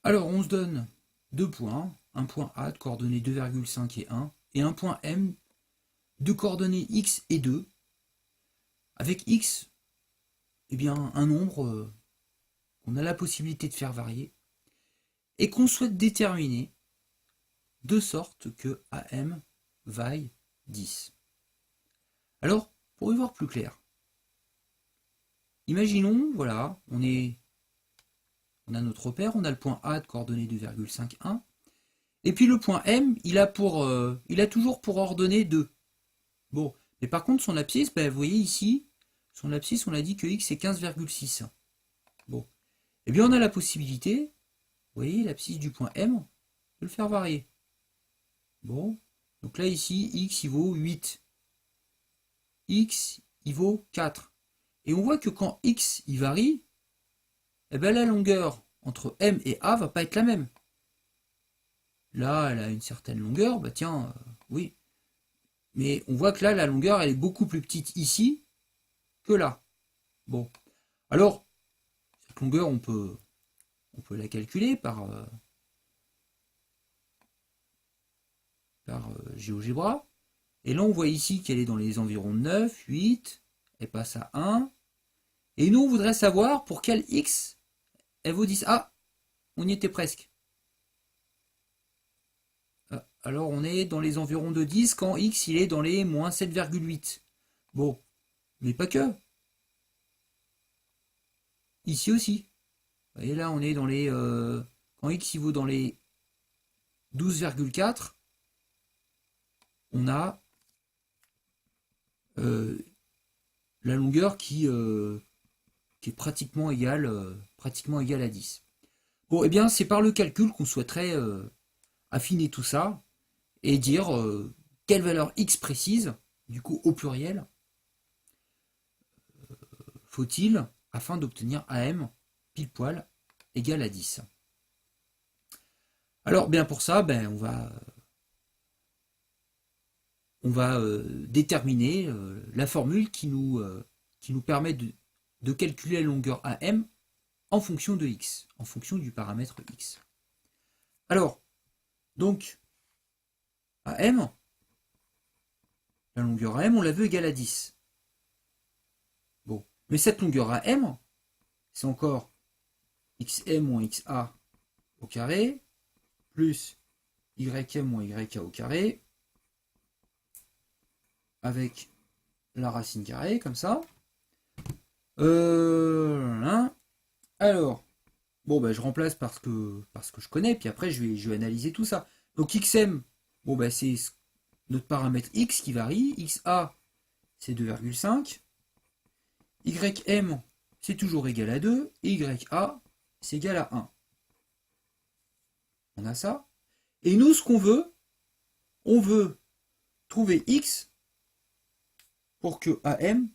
Alors, on se donne deux points, un point A de coordonnées 2,5 et un point M de coordonnées x et 2, avec x, eh bien, un nombre qu'on a la possibilité de faire varier, et qu'on souhaite déterminer de sorte que AM vaille 10. Alors, pour y voir plus clair, imaginons, voilà, on a notre repère, on a le point A de coordonnées 2,51, et puis le point M, il a toujours pour ordonnée 2. Bon, mais par contre, son abscisse, ben, vous voyez ici, son abscisse, on a dit que x est 15,6. Bon, eh bien, on a la possibilité, vous voyez, l'abscisse du point M, de le faire varier. Bon, donc là, ici, x, il vaut 8. X, il vaut 4. Et on voit que quand x, il varie, eh ben, la longueur entre M et A va pas être la même. Là, elle a une certaine longueur, bah tiens, oui. Mais on voit que là, la longueur, elle est beaucoup plus petite ici que là. Bon. Alors, cette longueur, on peut la calculer par GeoGebra. Et là, on voit ici qu'elle est dans les environs de 9, 8, elle passe à 1. Et nous, on voudrait savoir pour quel x elle vaut 10. Ah, on y était presque. Alors, on est dans les environs de 10 quand x, il est dans les moins 7,8. Bon, mais pas que. Ici aussi. Vous voyez, là, on est dans les... quand x, il vaut dans les 12,4, on a euh, la longueur qui est pratiquement égale à 10. Bon, eh bien, c'est par le calcul qu'on souhaiterait affiner tout ça et dire quelle valeur x précise, du coup au pluriel, faut-il afin d'obtenir AM pile poil égal à 10. Alors, bien pour ça, ben, on va déterminer la formule qui nous permet de calculer la longueur AM en fonction de x, en fonction du paramètre x. Alors, donc, AM, la longueur AM, on la veut égale à 10. Bon, mais cette longueur AM, c'est encore xm moins xa au carré, plus ym moins yk au carré, avec la racine carrée, comme ça. Alors, bon, ben, je remplace parce que je connais, puis après, je vais analyser tout ça. Donc, xm, bon, ben, c'est notre paramètre x qui varie. xa, c'est 2,5. Ym, c'est toujours égal à 2. Et ya, c'est égal à 1. On a ça. Et nous, ce qu'on veut, on veut trouver x pour que am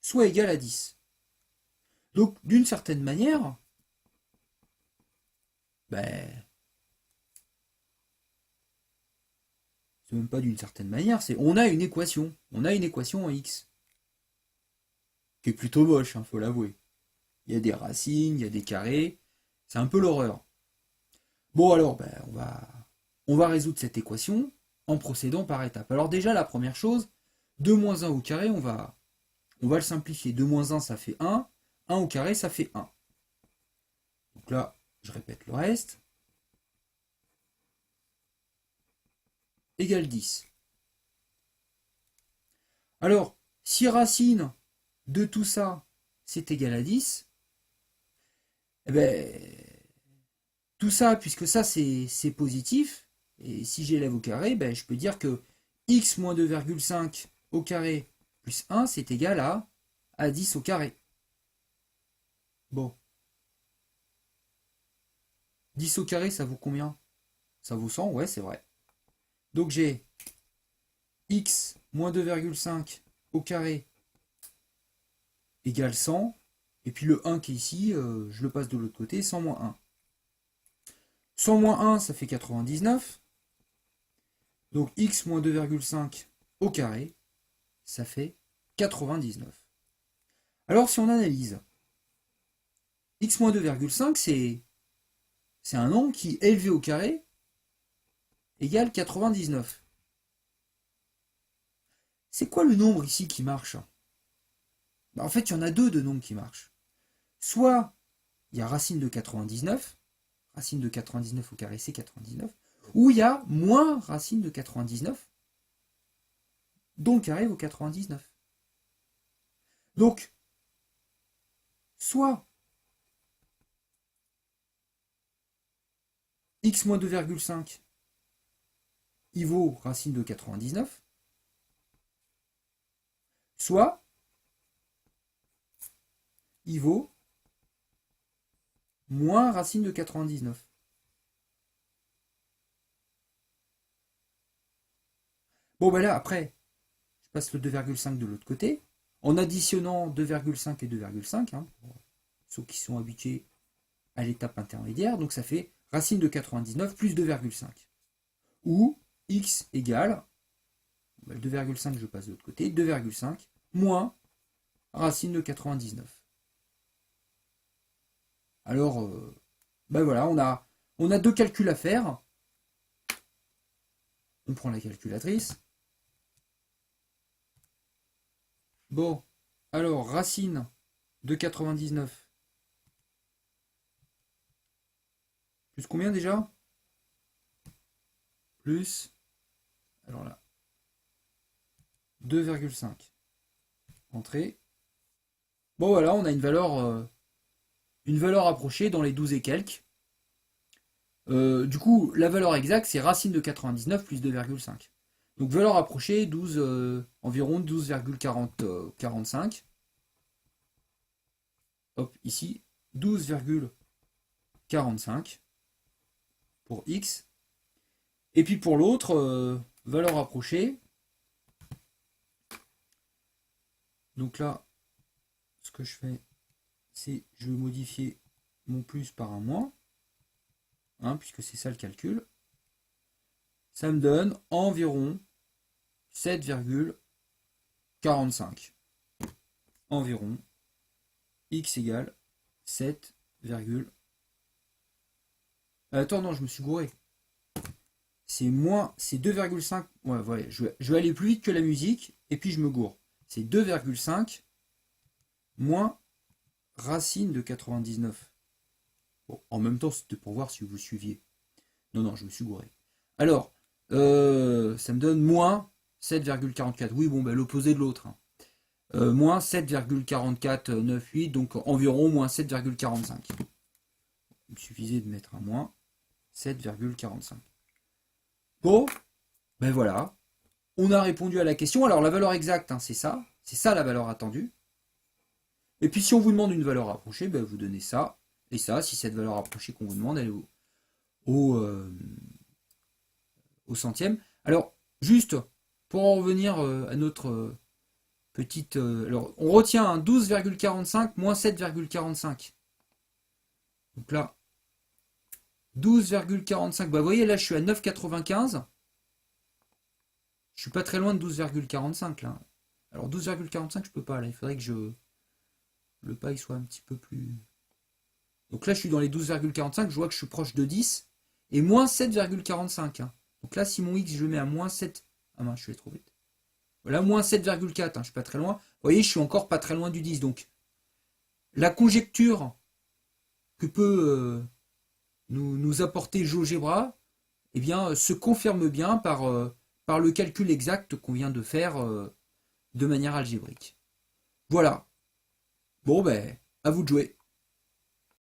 soit égal à 10. Donc, d'une certaine manière, ben, c'est même pas d'une certaine manière, c'est on a une équation. On a une équation en x. Qui est plutôt moche, faut l'avouer. Il y a des racines, il y a des carrés. C'est un peu l'horreur. Bon alors, ben, on va résoudre cette équation en procédant par étapes. Alors déjà, la première chose, 2 moins 1 au carré, on va le simplifier. 2 moins 1, ça fait 1. 1 au carré, ça fait 1. Donc là, je répète le reste. Égale 10. Alors, si racine de tout ça, c'est égal à 10, eh ben, tout ça, puisque ça c'est positif, et si j'élève au carré, ben, je peux dire que x moins 2,5 au carré plus 1, c'est égal à 10 au carré. Bon. 10 au carré, ça vaut combien? Ça vaut 100, ouais, c'est vrai. Donc j'ai x moins 2,5 au carré égale 100, et puis le 1 qui est ici, je le passe de l'autre côté, 100 moins 1. 100 moins 1, ça fait 99. Donc x moins 2,5 au carré, ça fait 99. Alors si on analyse, x moins 2,5, c'est un nombre qui, élevé au carré, égale 99. C'est quoi le nombre ici qui marche? En fait, il y en a deux de nombres qui marchent. Soit il y a racine de 99, racine de 99 au carré c'est 99, ou il y a moins racine de 99, dont le carré vaut 99. Donc, soit x moins 2,5, il vaut racine de 99, soit il vaut moins racine de 99. Bon, ben là, après, je passe le 2,5 de l'autre côté, en additionnant 2,5 et 2,5, hein, pour ceux qui sont habitués à l'étape intermédiaire, donc ça fait racine de 99 plus 2,5. Ou x égale, le 2,5 je passe de l'autre côté, 2,5 moins racine de 99. Alors, ben voilà, on a deux calculs à faire. On prend la calculatrice. Bon, alors racine de 99 plus combien déjà? Plus, alors là, 2,5. Entrée. Bon voilà, on a une valeur approchée dans les 12 et quelques. Du coup, la valeur exacte, c'est racine de 99 plus 2,5. Donc valeur approchée, 12, environ 12,45. Hop, ici, 12,45 pour x. Et puis pour l'autre, valeur approchée. Donc là, ce que je fais, c'est je vais modifier mon plus par un moins, hein, puisque c'est ça le calcul. Ça me donne environ 7,45. Environ x égale 7, attends, non, je me suis gouré. C'est 2,5. Ouais, je vais aller plus vite que la musique, et puis je me gourre. C'est 2,5 moins racine de 99. Bon, en même temps, c'était pour voir si vous suiviez. Non, je me suis gouré. Alors, ça me donne moins 7,44. Oui, bon, ben, l'opposé de l'autre. Hein. Moins 7,4498, donc environ moins 7,45. Il me suffisait de mettre un moins 7,45. Bon, ben voilà. On a répondu à la question. Alors la valeur exacte, hein, c'est ça la valeur attendue. Et puis si on vous demande une valeur approchée, ben, vous donnez ça et ça. Si cette valeur approchée qu'on vous demande, elle est au centième. Alors, juste pour en revenir à notre petite... alors, on retient un 12,45 moins 7,45. Donc là, 12,45. Bah, vous voyez, là, je suis à 9,95. Je suis pas très loin de 12,45 là. Alors 12,45 je peux pas là, il faudrait que le paille soit un petit peu plus... Donc là je suis dans les 12,45, je vois que je suis proche de 10 et moins 7,45. Hein. Donc là si mon x je le mets à moins 7... Ah mince, je suis allé trop vite. Voilà, moins 7,4, hein, je suis pas très loin. Vous voyez, je suis encore pas très loin du 10. Donc la conjecture que peut nous apporter GeoGebra, eh bien, se confirme bien par le calcul exact qu'on vient de faire de manière algébrique. Voilà. Bon, ben, à vous de jouer.